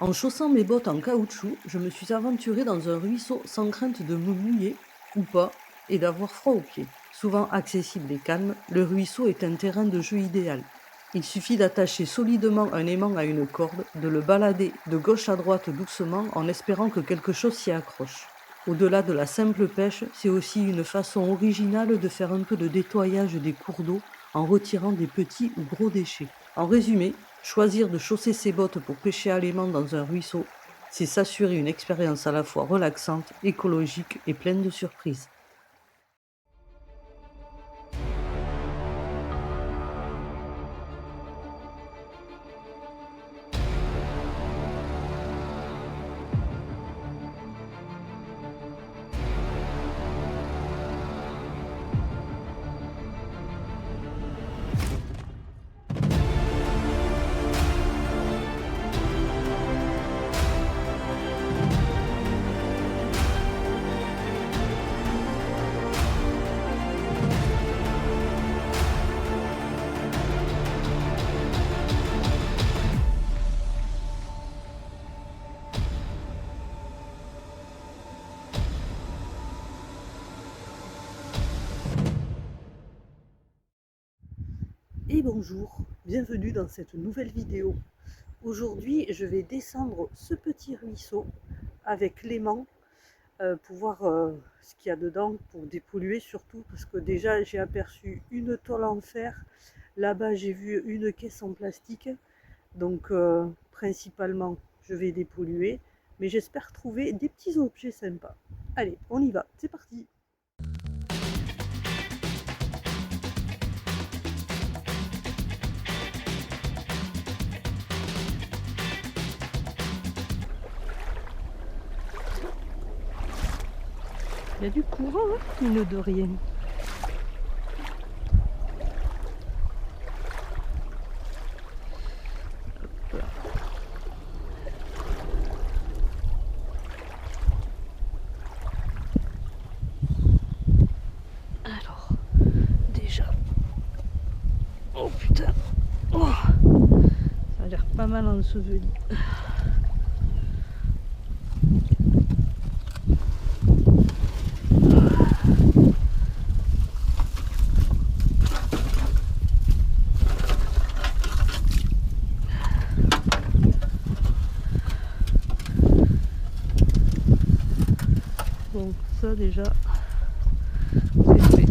En chaussant mes bottes en caoutchouc, je me suis aventurée dans un ruisseau sans crainte de me mouiller, ou pas, et d'avoir froid aux pieds. Souvent accessible et calme, le ruisseau est un terrain de jeu idéal. Il suffit d'attacher solidement un aimant à une corde, de le balader de gauche à droite doucement en espérant que quelque chose s'y accroche. Au-delà de la simple pêche, c'est aussi une façon originale de faire un peu de nettoyage des cours d'eau en retirant des petits ou gros déchets. En résumé, choisir de chausser ses bottes pour pêcher à l'aimant dans un ruisseau, c'est s'assurer une expérience à la fois relaxante, écologique et pleine de surprises. Et bonjour, bienvenue dans cette nouvelle vidéo. Aujourd'hui, je vais descendre ce petit ruisseau avec l'aimant pour voir ce qu'il y a dedans, pour dépolluer surtout, parce que déjà j'ai aperçu une tôle en fer, là-bas j'ai vu une caisse en plastique, donc principalement je vais dépolluer, mais j'espère trouver des petits objets sympas. Allez, on y va, c'est parti! Il y a du courant, hein, mine de rien. Alors, déjà. Oh putain. Oh, ça a l'air pas mal enseveli. Bon, ça déjà, c'est fait.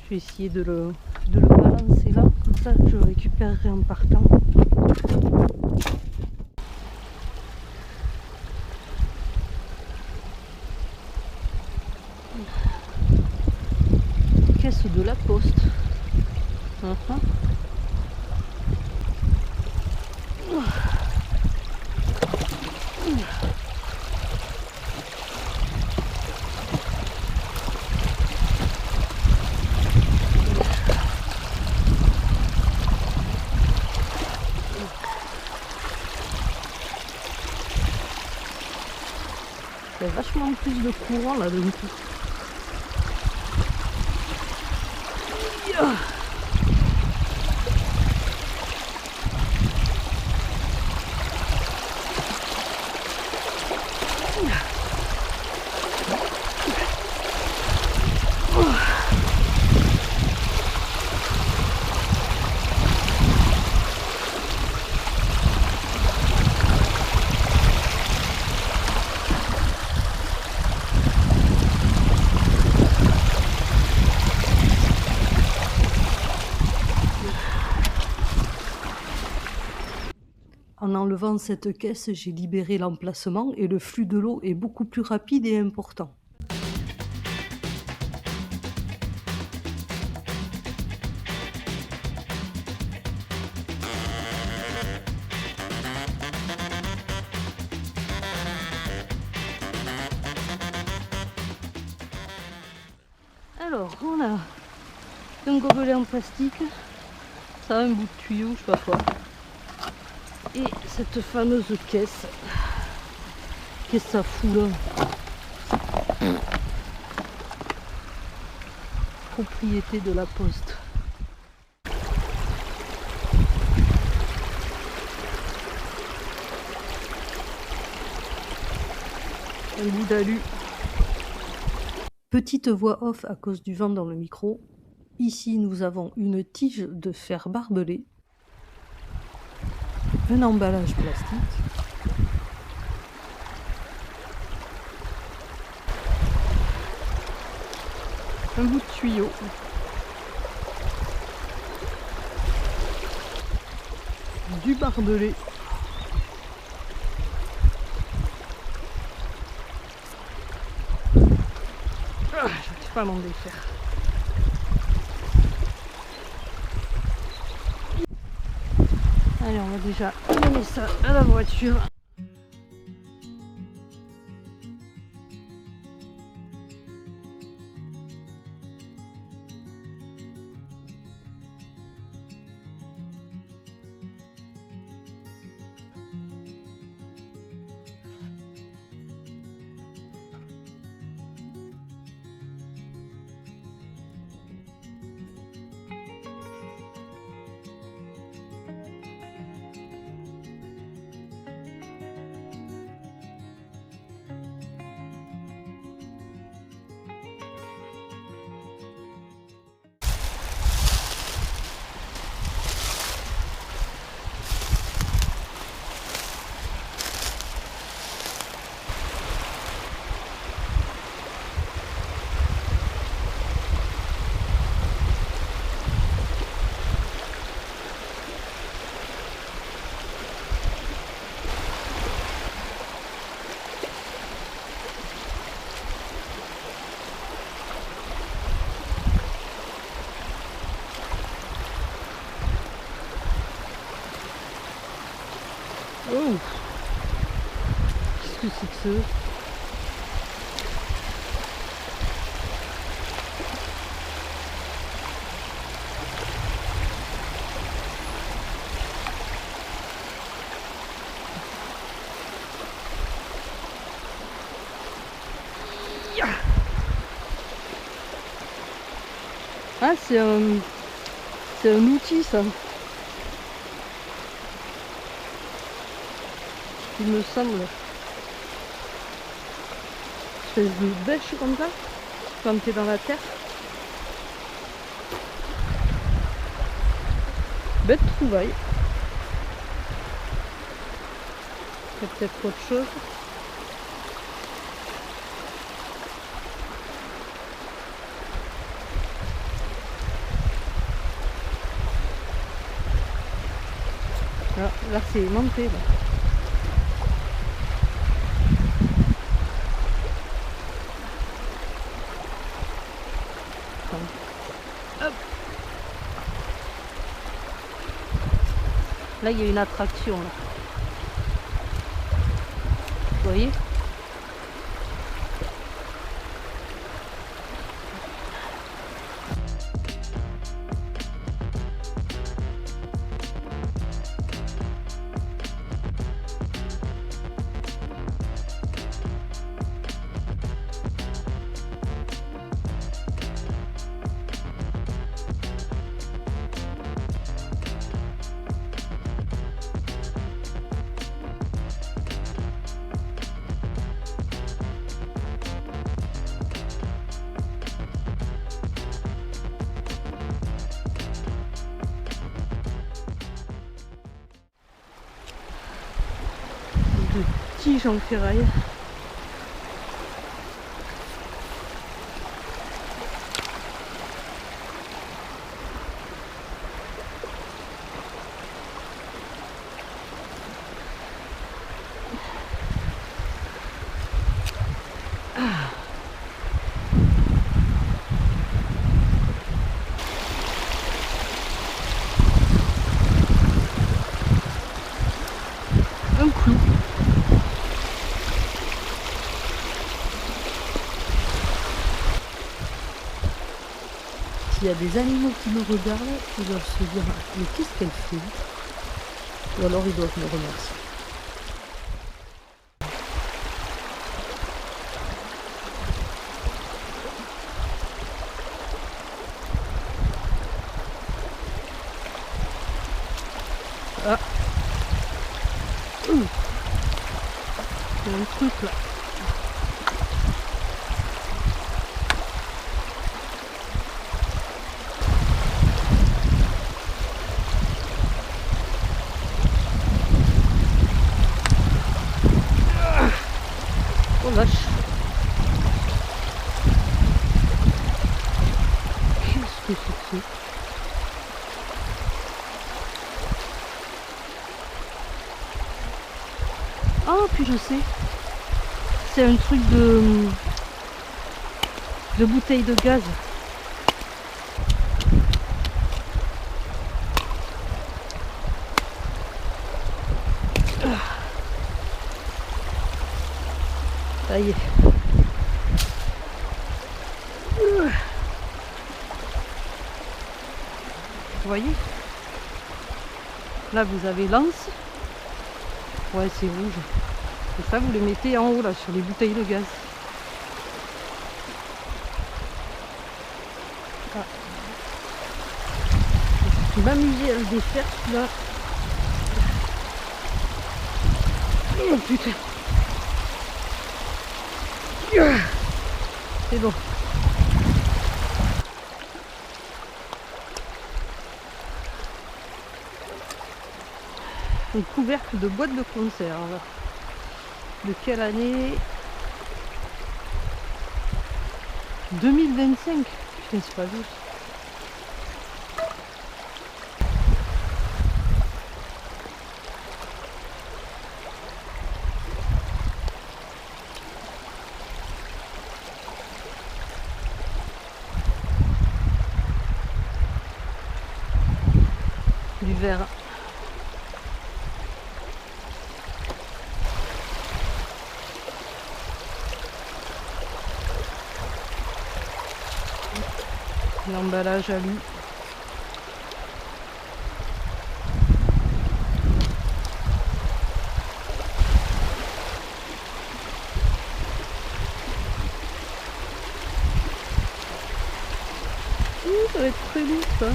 Je vais essayer de le balancer là, comme ça je le récupérerai en partant. Caisse de la poste. Il y a vachement plus de courant là d'un coup. En enlevant cette caisse, j'ai libéré l'emplacement et le flux de l'eau est beaucoup plus rapide et important. Alors, on a un gobelet en plastique, ça a un bout de tuyau, je sais pas quoi. Et cette fameuse caisse. Qu'est-ce que ça fout là? Propriété de la Poste. Un bout d'alu. Petite voix off à cause du vent dans le micro. Ici, nous avons une tige de fer barbelé, un emballage plastique, un bout de tuyau, du barbelé, j'arrive pas à m'en défaire. Allez, on va déjà amener ça à la voiture. Oh, qu'est-ce que c'est que ça? Ah, c'est un outil ça. Il me semble. Espèce de bêche comme ça, quand t'es dans la terre. Bête trouvaille. Il y a peut-être autre chose. Là c'est aimanté là. Hop. Là il y a une attraction là. Vous voyez? De tiges en ferraille. Un clou. S'il y a des animaux qui nous regardent, ils doivent se dire mais qu'est-ce qu'elle fait? Ou alors ils doivent me remercier. Ah. Ouh. Il y a un truc là. Oh vache. Qu'est-ce que c'est que ça? Ah, puis je sais. C'est un truc de bouteille de gaz. Ça y est. Vous voyez? Là vous avez l'anse. Ouais, c'est rouge. Et ça vous le mettez en haut là sur les bouteilles de gaz. Ah. Je vais m'amuser à le défaire celui-là. Oh putain. C'est bon. Un couvercle de boîte de conserve. De quelle année? 2025. Putain, c'est pas juste. Du verre. L'emballage à lui. Ça va être très lourd ça.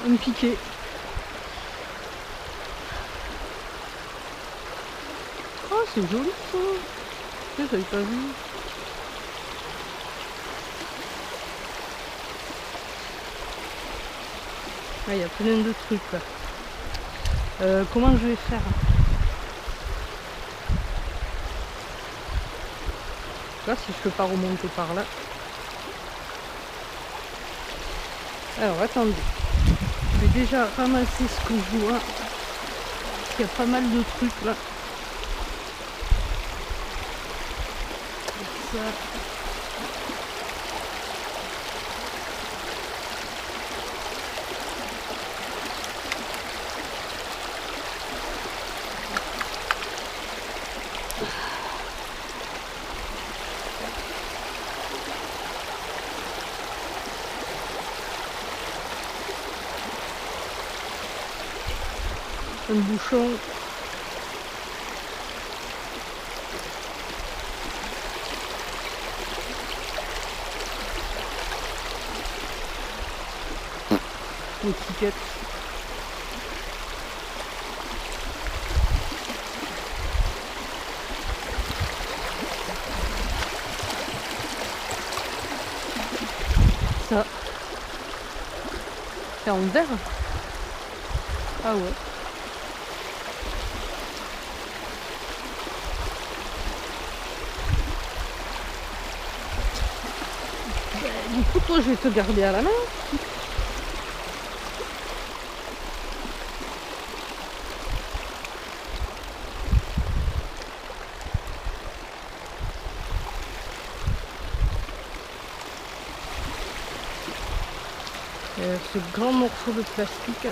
Un piqué. Oh, c'est joli ça. J'avais pas vu. Ah, il y a plein de trucs là. Comment je vais faire? Là, si je peux pas remonter par là. Alors, attendez. Je vais déjà ramasser ce que je vois. Il y a pas mal de trucs là. Ça. Un bouchon. L'étiquette. Ça. C'est en verre. Ah ouais. Du coup, toi, je vais te garder à la main. Ce grand morceau de plastique.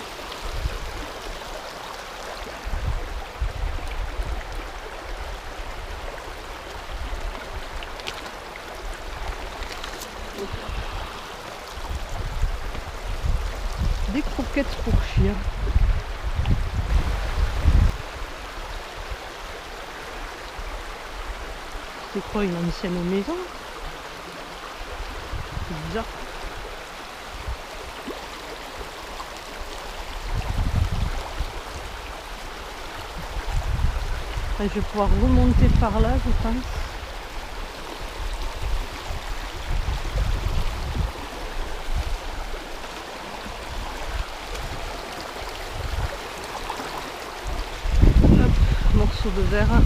moquette pour chien. C'est quoi, une ancienne maison? C'est bizarre. Enfin, je vais pouvoir remonter par là, je pense. Hop, morceau de verre.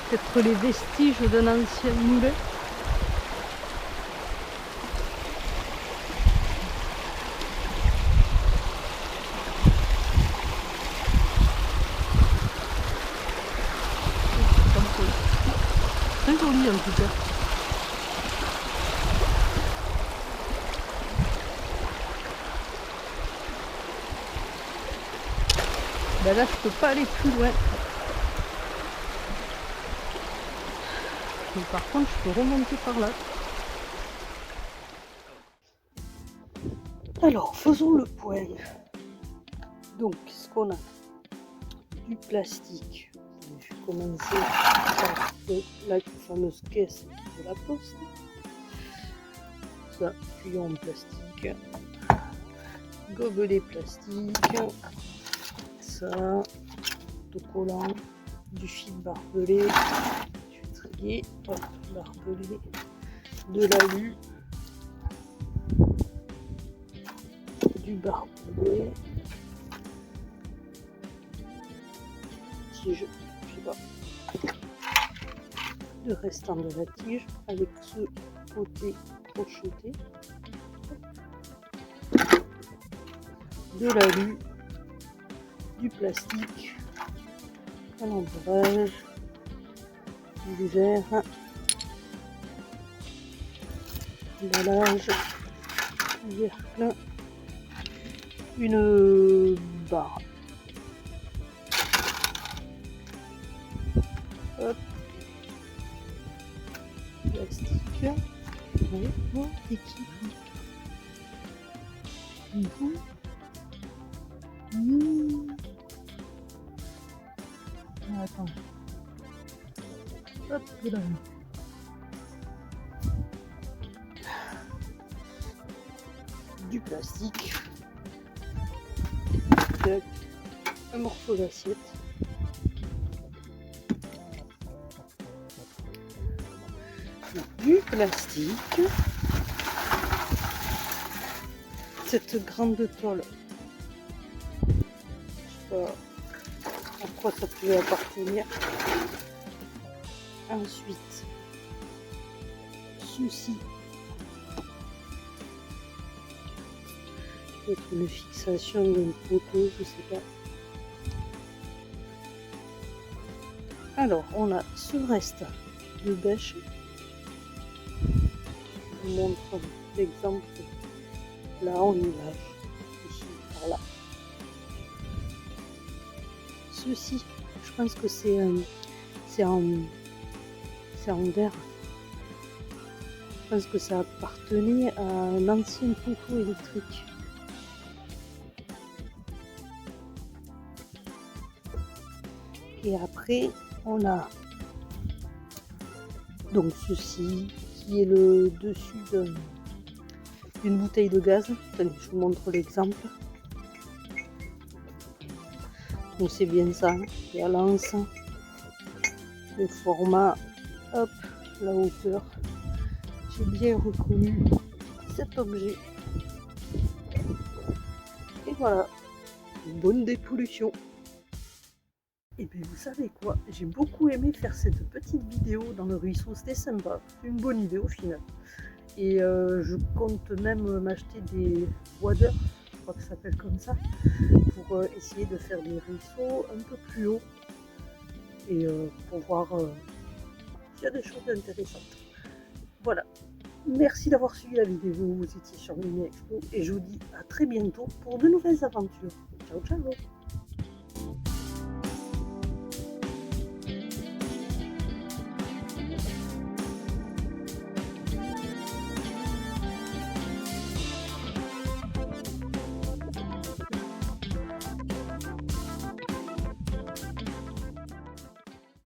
Peut-être les vestiges d'un ancien moulin. Très joli en tout cas. Ben là je peux pas aller plus loin. Mais par contre je peux remonter par là. Alors faisons le point. Donc qu'est-ce qu'on a? Du plastique. Je vais commencer par la fameuse caisse de la poste. Ça, tuyau en plastique. Gobelet plastique. Ça, autocollant. Du fil barbelé. Je vais trier. Hop, barbelé. De l'alu. Du barbelé. Tige, je sais pas. Le restant de la tige avec ce côté crocheté. De l'alu. Du plastique. Un emballage. Du verre. Emballage. Un verre plein. Une barre. Hop. Plastique. Ouais, équipe. Attends. Hop là. Du plastique. Un morceau d'assiette. Du plastique. Cette grande toile. Je sais pas à quoi ça pouvait appartenir. Ensuite, ceci. Peut-être une fixation d'une photo, je sais pas. Alors, on a ce reste de bêche. Je vous montre l'exemple là en nuage, ici, par là. Ceci, je pense que c'est en verre. Je pense que ça appartenait à un ancien poteau électrique. Et après, on a donc ceci qui est le dessus d'une bouteille de gaz. Attendez, je vous montre l'exemple. Donc c'est bien ça, la lance, le format, hop, la hauteur. J'ai bien reconnu cet objet. Et voilà, une bonne dépollution. Et bien vous savez quoi, j'ai beaucoup aimé faire cette petite vidéo dans le ruisseau, c'était sympa, c'est une bonne idée au final. Et je compte même m'acheter des waders, je crois que ça s'appelle comme ça, pour essayer de faire des ruisseaux un peu plus hauts. et pour voir s'il y a des choses intéressantes. Voilà. Merci d'avoir suivi la vidéo, vous étiez sur Mini Expo et je vous dis à très bientôt pour de nouvelles aventures. Ciao ciao.